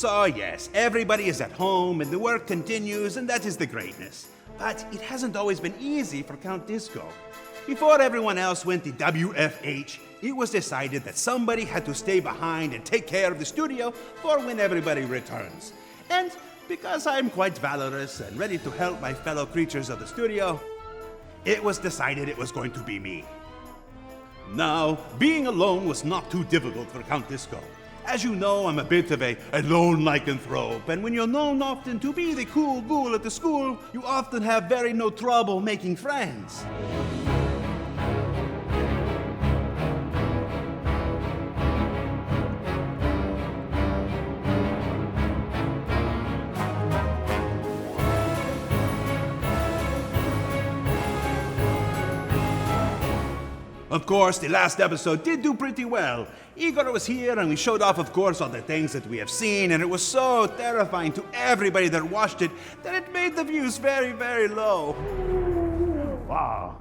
So yes, everybody is at home and the work continues, and that is the greatness. But it hasn't always been easy for Count Disco. Before everyone else went to WFH, it was decided that somebody had to stay behind and take care of the studio for when everybody returns. And because I'm quite valorous and ready to help my fellow creatures of the studio, it was decided it was going to be me. Now, being alone was not too difficult for Count Disco. As you know, I'm a bit of a lone lycanthrope, and when you're known often to be the cool ghoul at the school, you often have very no trouble making friends. Of course, the last episode did do pretty well. Igor was here and we showed off, of course, all the things that we have seen, and it was so terrifying to everybody that watched it that it made the views very, very low. Wow,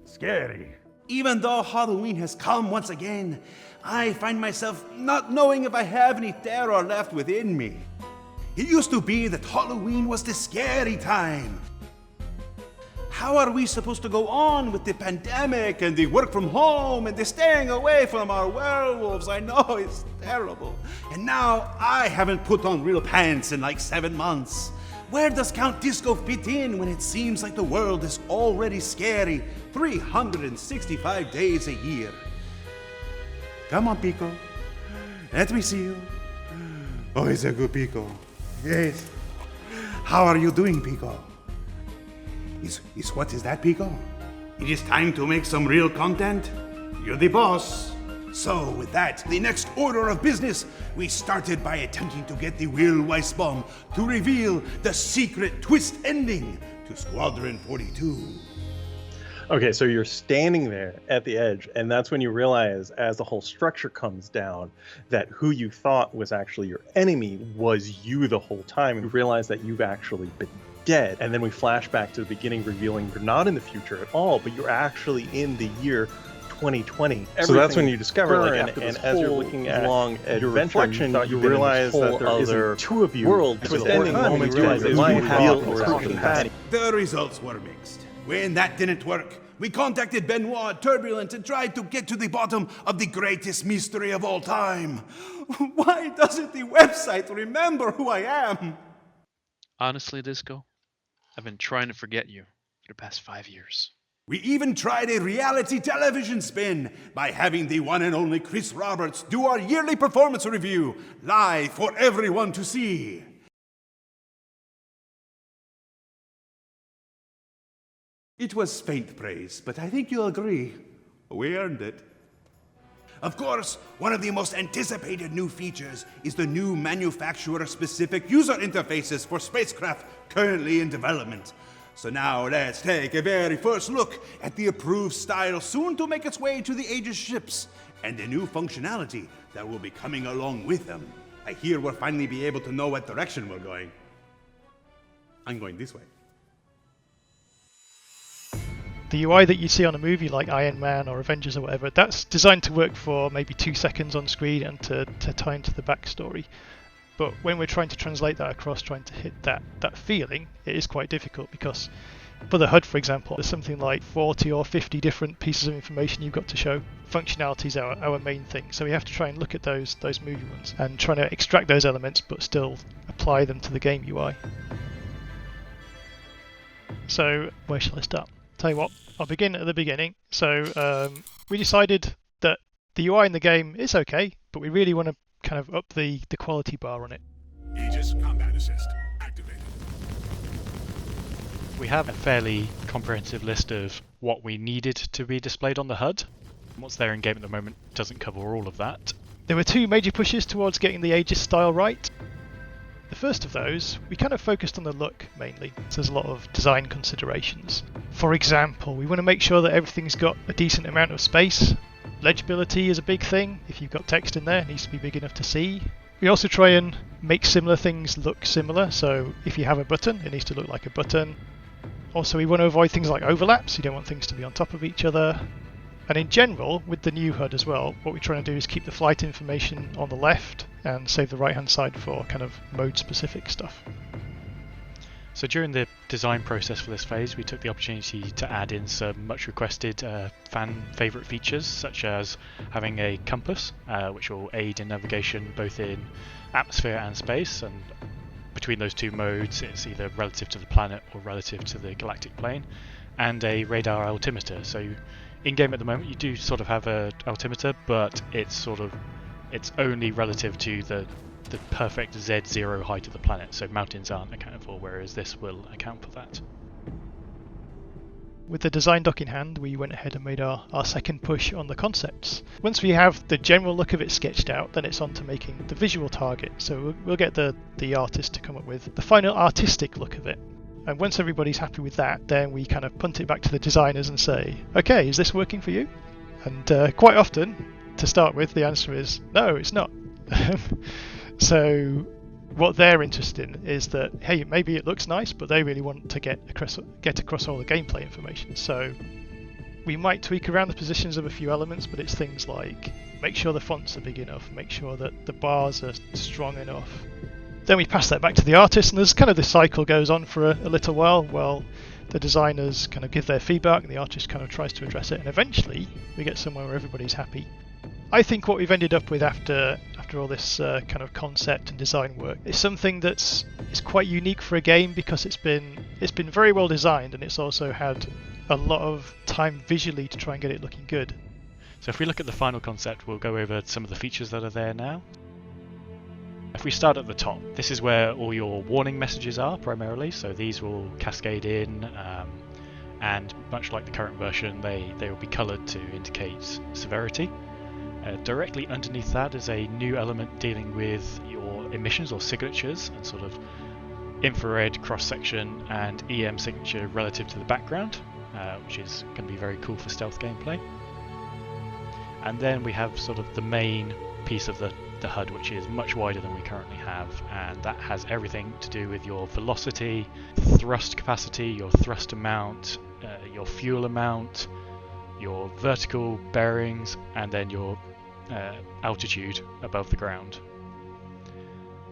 scary. Even though Halloween has come once again, I find myself not knowing if I have any terror left within me. It used to be that Halloween was the scary time. How are we supposed to go on with the pandemic and the work from home and the staying away from our werewolves? I know it's terrible. And now I haven't put on real pants in like 7 months. Where does Count Disco fit in when it seems like the world is already scary 365 days a year? Come on, Pico. Let me see you. Oh, it's a good Pico. Yes. How are you doing, Pico? What is that, Pico? It is time to make some real content. You're the boss. So, with that, the next order of business, we started by attempting to get the Will Weissbaum to reveal the secret twist ending to Squadron 42. Okay, so you're standing there at the edge, and that's when you realize, as the whole structure comes down, that who you thought was actually your enemy was you the whole time. You realize that you've actually been dead. And then we flash back to the beginning, revealing you're not in the future at all, but you're actually in the year 2020. So that's when you discover, like, and as you're looking at long your reflection, you realize that there isn't two of you. World twist-ending moment. You reveal the results were mixed. When that didn't work, we contacted Benoit Turbulent and tried to get to the bottom of the greatest mystery of all time. Why doesn't the website remember who I am? Honestly, Disco, I've been trying to forget you for the past 5 years. We even tried a reality television spin by having the one and only Chris Roberts do our yearly performance review live for everyone to see. It was faint praise, but I think you'll agree, we earned it. Of course, one of the most anticipated new features is the new manufacturer-specific user interfaces for spacecraft currently in development. So now let's take a very first look at the approved style soon to make its way to the Aegis ships, and the new functionality that will be coming along with them. I hear we'll finally be able to know what direction we're going. I'm going this way. The UI that you see on a movie like Iron Man or Avengers or whatever, that's designed to work for maybe 2 seconds on screen and to tie into the backstory. But when we're trying to translate that across, trying to hit that feeling, it is quite difficult because for the HUD, for example, there's something like 40 or 50 different pieces of information you've got to show. Functionality is our main thing, so we have to try and look at those movie ones and try to extract those elements but still apply them to the game UI. So where shall I start? Tell you what, I'll begin at the beginning. So we decided that the UI in the game is okay, but we really want to kind of up the quality bar on it. Aegis combat assist activated. We have a fairly comprehensive list of what we needed to be displayed on the HUD. What's there in game at the moment doesn't cover all of that. There were 2 major pushes towards getting the Aegis style right. The first of those, we kind of focused on the look mainly. So there's a lot of design considerations. For example, we want to make sure that everything's got a decent amount of space. Legibility is a big thing. If you've got text in there, it needs to be big enough to see. We also try and make similar things look similar. So if you have a button, it needs to look like a button. Also, we want to avoid things like overlaps. You don't want things to be on top of each other. And in general, with the new HUD as well, what we're trying to do is keep the flight information on the left and save the right-hand side for kind of mode-specific stuff. So during the design process for this phase, we took the opportunity to add in some much requested fan favourite features, such as having a compass, which will aid in navigation both in atmosphere and space, and between those two modes it's either relative to the planet or relative to the galactic plane, and a radar altimeter. So in game at the moment you do sort of have an altimeter, but it's only relative to the perfect Z0 height of the planet, so mountains aren't accounted for, whereas this will account for that. With the design doc in hand, we went ahead and made our second push on the concepts. Once we have the general look of it sketched out, then it's on to making the visual target. So we'll get the artist to come up with the final artistic look of it. And once everybody's happy with that, then we kind of punt it back to the designers and say, okay, is this working for you? And quite often, to start with, the answer is, no, it's not. So what they're interested in is that, hey, maybe it looks nice, but they really want to get across all the gameplay information. So we might tweak around the positions of a few elements, but it's things like make sure the fonts are big enough, make sure that the bars are strong enough. Then we pass that back to the artist, and there's kind of this cycle goes on for a little while. Well, the designers kind of give their feedback, and the artist kind of tries to address it, and eventually we get somewhere where everybody's happy. I think what we've ended up with after all this kind of concept and design work is something that's quite unique for a game, because it's been very well designed, and it's also had a lot of time visually to try and get it looking good. So if we look at the final concept, we'll go over some of the features that are there now. If we start at the top, this is where all your warning messages are primarily, so these will cascade in, and much like the current version, they will be coloured to indicate severity. Directly underneath that is a new element dealing with your emissions or signatures, and sort of infrared cross-section and EM signature relative to the background, which is going to be very cool for stealth gameplay. And then we have sort of the main piece of the HUD, which is much wider than we currently have, and that has everything to do with your velocity, thrust capacity, your thrust amount, your fuel amount, your vertical bearings, and then your altitude above the ground.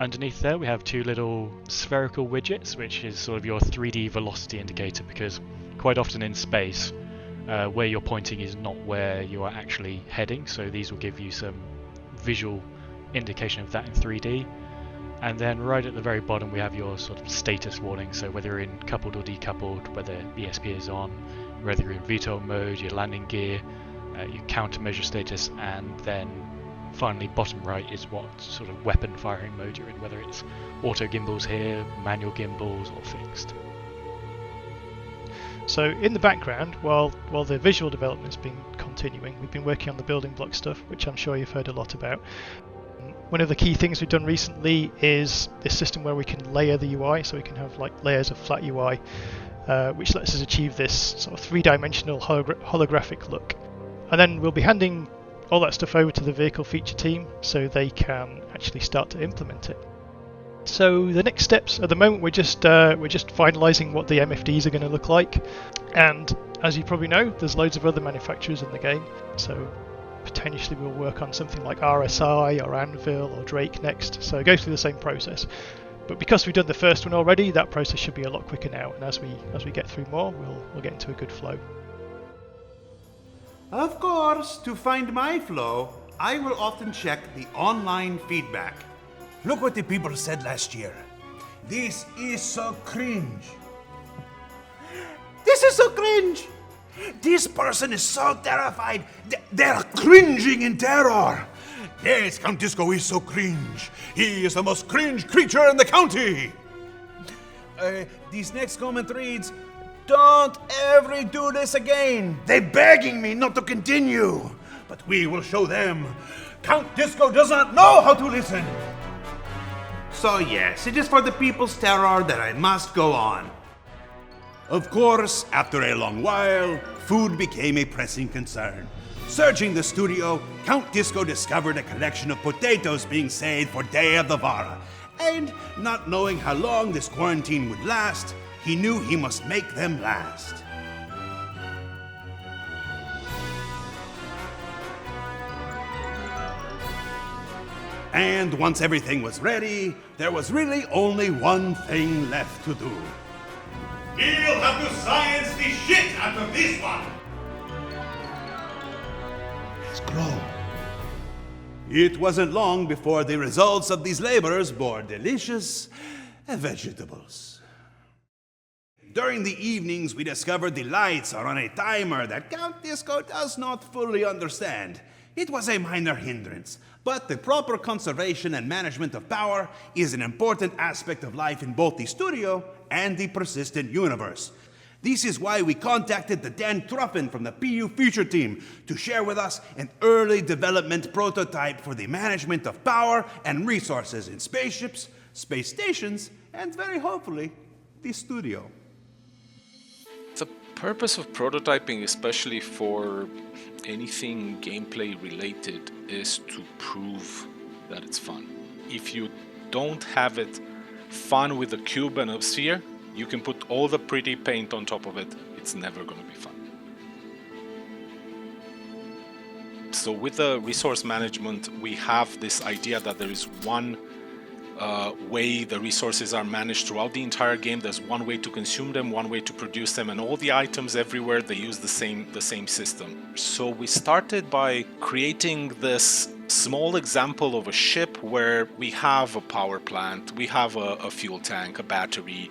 Underneath there we have two little spherical widgets, which is sort of your 3D velocity indicator, because quite often in space where you're pointing is not where you are actually heading, so these will give you some visual indication of that in 3D. And then right at the very bottom we have your sort of status warning, so whether you're in coupled or decoupled, whether ESP is on, whether you're in VTOL mode, your landing gear, your countermeasure status, and then finally bottom right is what sort of weapon firing mode you're in, whether it's auto gimbals here, manual gimbals, or fixed. So in the background, while the visual development's been continuing, we've been working on the building block stuff, which I'm sure you've heard a lot about. One of the key things we've done recently is this system where we can layer the UI, so we can have like layers of flat UI, which lets us achieve this sort of three-dimensional holographic look. And then we'll be handing all that stuff over to the vehicle feature team so they can actually start to implement it. So the next steps, at the moment we're just finalising what the MFDs are going to look like, and as you probably know, there's loads of other manufacturers in the game, so potentially we'll work on something like RSI or Anvil or Drake next, so it goes through the same process. But because we've done the first one already, that process should be a lot quicker now, and as we get through more, we'll get into a good flow. Of course, to find my flow, I will often check the online feedback. Look what the people said last year. This is so cringe. This is so cringe. This person is so terrified. They're cringing in terror. Yes, Count Disco is so cringe. He is the most cringe creature in the county. This next comment reads, "Don't ever do this again. They're begging me not to continue. But we will show them. Count Disco does not know how to listen." So yes, it is for the people's terror that I must go on. Of course, after a long while, food became a pressing concern. Searching the studio, Count Disco discovered a collection of potatoes being saved for Day of the Vara. And not knowing how long this quarantine would last, he knew he must make them last. And once everything was ready, there was really only one thing left to do. He'll have to science the shit out of this one! Scroll. It wasn't long before the results of these labors bore delicious vegetables. During the evenings, we discovered the lights are on a timer that Count Disco does not fully understand. It was a minor hindrance, but the proper conservation and management of power is an important aspect of life in both the studio and the persistent universe. This is why we contacted the Dan Truffin from the PU Future Team to share with us an early development prototype for the management of power and resources in spaceships, space stations, and very hopefully, the studio. The purpose of prototyping, especially for anything gameplay related, is to prove that it's fun. If you don't have it fun with a cube and a sphere, you can put all the pretty paint on top of it, it's never going to be fun. So with the resource management, we have this idea that there is one way the resources are managed throughout the entire game. There's one way to consume them, one way to produce them, and all the items everywhere, they use the same system. So we started by creating this small example of a ship where we have a power plant, we have a fuel tank, a battery,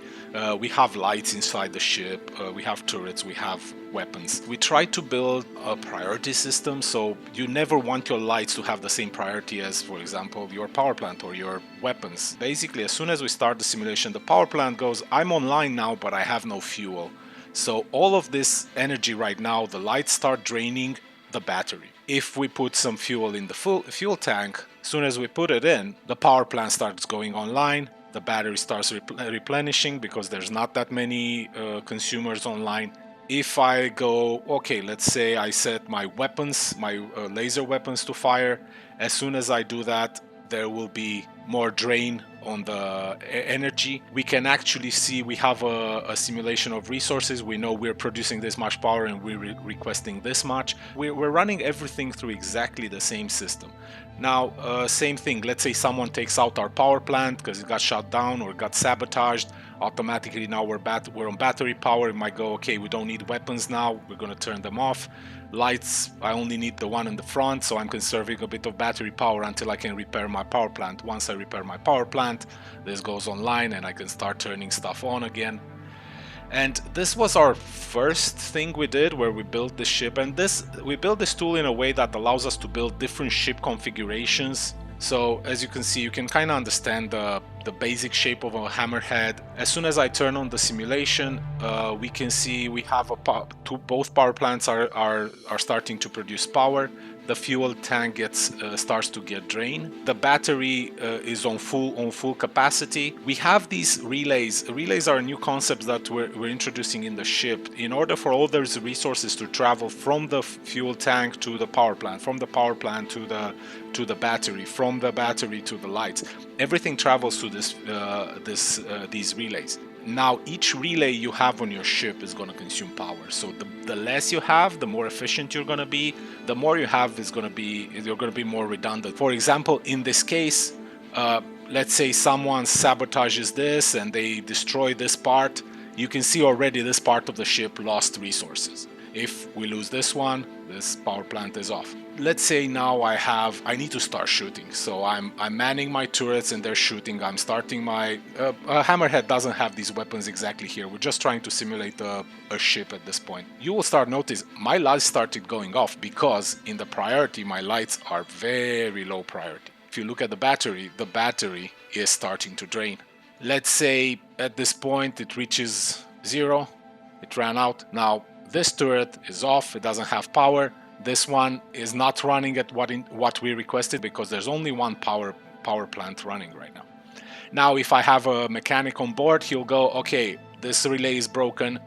we have lights inside the ship, we have turrets, we have weapons. We try to build a priority system, so you never want your lights to have the same priority as, for example, your power plant or your weapons. Basically, as soon as we start the simulation, the power plant goes, I'm online now, but I have no fuel. So all of this energy right now, the lights start draining the battery. If we put some fuel in the fuel tank, as soon as we put it in, the power plant starts going online, the battery starts replenishing because there's not that many consumers online. If I go, okay, let's say I set my weapons, my laser weapons to fire, as soon as I do that, there will be more drain on the energy. We can actually see we have a simulation of resources. We know we're producing this much power and we're requesting this much. We're running everything through exactly the same system. Now, same thing, let's say someone takes out our power plant because it got shut down or got sabotaged. Automatically now we're on battery power. It might go, okay, we don't need weapons now, we're going to turn them off. Lights, I only need the one in the front, so I'm conserving a bit of battery power until I can repair my power plant. Once I repair my power plant, this goes online and I can start turning stuff on again. And this was our first thing we did, where we built the ship, and we built this tool in a way that allows us to build different ship configurations. So as you can see, you can kind of understand the basic shape of a hammerhead. As soon as I turn on the simulation, we can see we have both power plants are starting to produce power. The fuel tank starts to get drained. The battery is on full capacity. We have these relays. Relays are a new concept that we're introducing in the ship in order for all those resources to travel from the fuel tank to the power plant, from the power plant to the battery, from the battery to the lights. Everything travels through these relays. Now, each relay you have on your ship is going to consume power. So the less you have, the more efficient you're going to be. The more you have you're going to be more redundant. For example, in this case, let's say someone sabotages this and they destroy this part. You can see already this part of the ship lost resources. If we lose this one, this power plant is off. Let's say now I need to start shooting. So I'm manning my turrets and they're shooting. I'm starting my hammerhead doesn't have these weapons exactly here. We're just trying to simulate a ship at this point. You will start notice my lights started going off because in the priority my lights are very low priority. If you look at the battery is starting to drain. Let's say at this point it reaches 0. It ran out. Now this turret is off, it doesn't have power. This one is not running at what we requested because there's only one power plant running right now. Now if I have a mechanic on board, he'll go, okay, this relay is broken,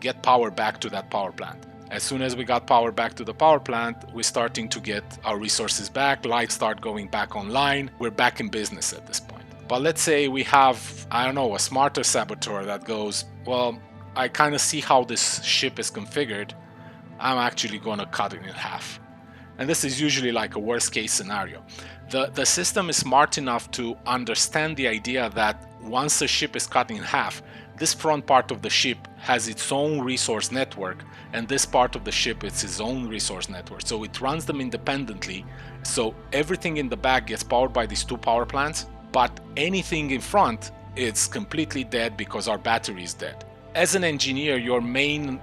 get power back to that power plant. As soon as we got power back to the power plant, we're starting to get our resources back, lights start going back online, we're back in business at this point. But let's say we have, I don't know, a smarter saboteur that goes, well, I kind of see how this ship is configured. I'm actually going to cut it in half. And this is usually like a worst case scenario. The system is smart enough to understand the idea that once a ship is cut in half, this front part of the ship has its own resource network, and this part of the ship is its own resource network. So it runs them independently. So everything in the back gets powered by these 2 power plants, but anything in front, it's completely dead because our battery is dead. As an engineer, your main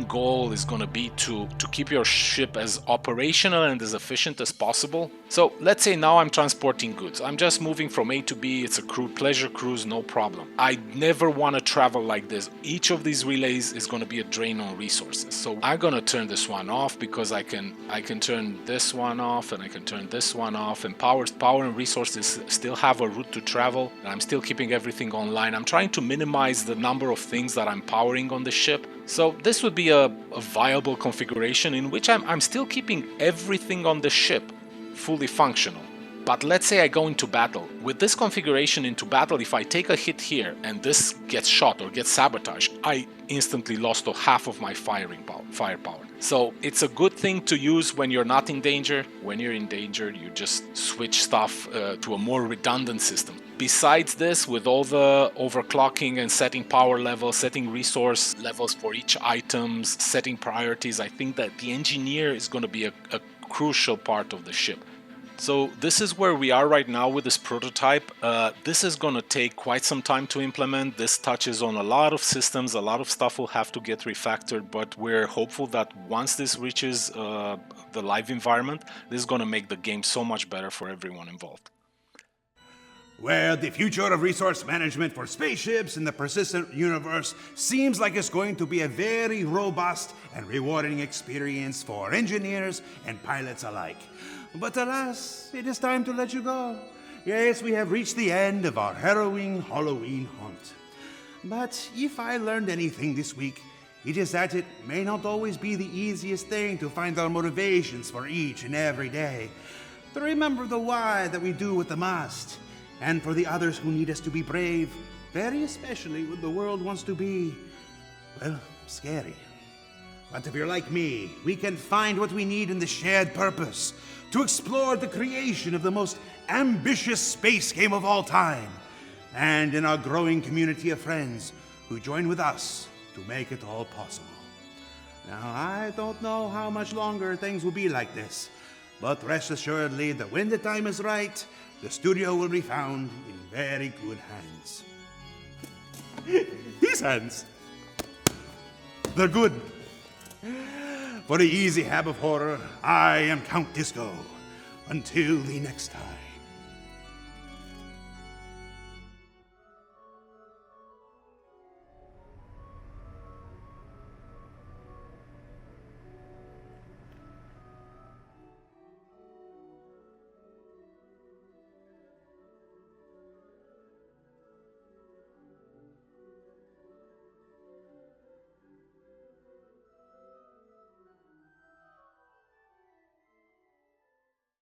goal is going to be to keep your ship as operational and as efficient as possible. So let's say now I'm transporting goods. I'm just moving from A to B. It's a pleasure cruise, no problem. I never want to travel like this. Each of these relays is going to be a drain on resources. So I'm going to turn this one off because I can turn this one off, and I can turn this one off, and power and resources still have a route to travel, and I'm still keeping everything online. I'm trying to minimize the number of things that I'm powering on the ship. So this would be a viable configuration in which I'm still keeping everything on the ship fully functional. But let's say I go into battle. With this configuration into battle, if I take a hit here and this gets shot or gets sabotaged, I instantly lost half of my firepower. So it's a good thing to use when you're not in danger. When you're in danger, you just switch stuff to a more redundant system. Besides this, with all the overclocking and setting power levels, setting resource levels for each items, setting priorities, I think that the engineer is going to be a crucial part of the ship. So this is where we are right now with this prototype. This is going to take quite some time to implement. This touches on a lot of systems. A lot of stuff will have to get refactored, but we're hopeful that once this reaches the live environment, this is going to make the game so much better for everyone involved. Well, the future of resource management for spaceships in the persistent universe seems like it's going to be a very robust and rewarding experience for engineers and pilots alike. But alas, it is time to let you go. Yes, we have reached the end of our harrowing Halloween hunt. But if I learned anything this week, it is that it may not always be the easiest thing to find our motivations for each and every day. To remember the why that we do what the must. And for the others who need us to be brave, very especially when the world wants to be, well, scary. But if you're like me, we can find what we need in the shared purpose to explore the creation of the most ambitious space game of all time, and in our growing community of friends who join with us to make it all possible. Now, I don't know how much longer things will be like this, but rest assuredly that when the time is right, the studio will be found in very good hands. These hands, they're good. For the easy hab of horror, I am Count Disco. Until the next time.